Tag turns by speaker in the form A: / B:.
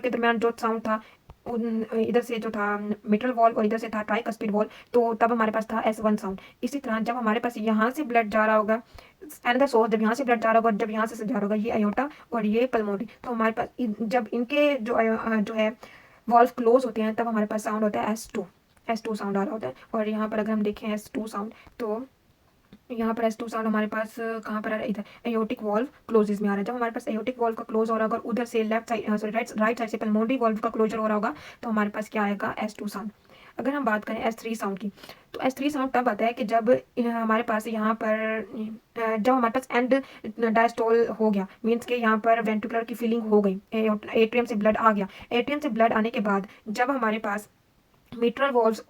A: के दरमियान जो साउंड था, इधर से जो था मिट्रल वॉल्व और इधर से था ट्राइकस्पिड वॉल्व, तो तब हमारे पास था S1 साउंड। इसी तरह जब हमारे पास यहाँ से ब्लड जा रहा होगा, अनदर सोर्स, जब यहाँ से ब्लड जा रहा होगा, जब यहाँ से जा रहा होगा, ये अयोटा और ये पल्मोनरी, तो हमारे पास जब इनके जो है वॉल्व क्लोज होते हैं, तब हमारे पास साउंड होता है S2 साउंड आ रहा होता है। और यहाँ पर अगर हम देखें S2 साउंड, तो यहाँ पर S2 साउंड हमारे पास कहाँ पर आ रहा है, इधर एयोटिक वॉल्व क्लोजेस में आ रहा है। जब हमारे पास एयोटिक वॉल्व का क्लोज हो रहा होगा और उधर से left side, sorry right side से पल्मोनरी वॉल्व का क्लोजर हो रहा होगा, तो हमारे पास क्या आएगा, S2 साउंड। अगर हम बात करें S3 साउंड की, तो S3 साउंड तब आता है कि जब हमारे पास यहाँ पर जब हमारे पास एंड डायस्टोल हो गया, मीन्स के यहाँ पर वेंट्रिकुलर की फिलिंग हो गई, एट्रियम से ब्लड आ गया। एट्रियम से ब्लड आने के बाद जब हमारे पास मिट्रल वॉल्व्स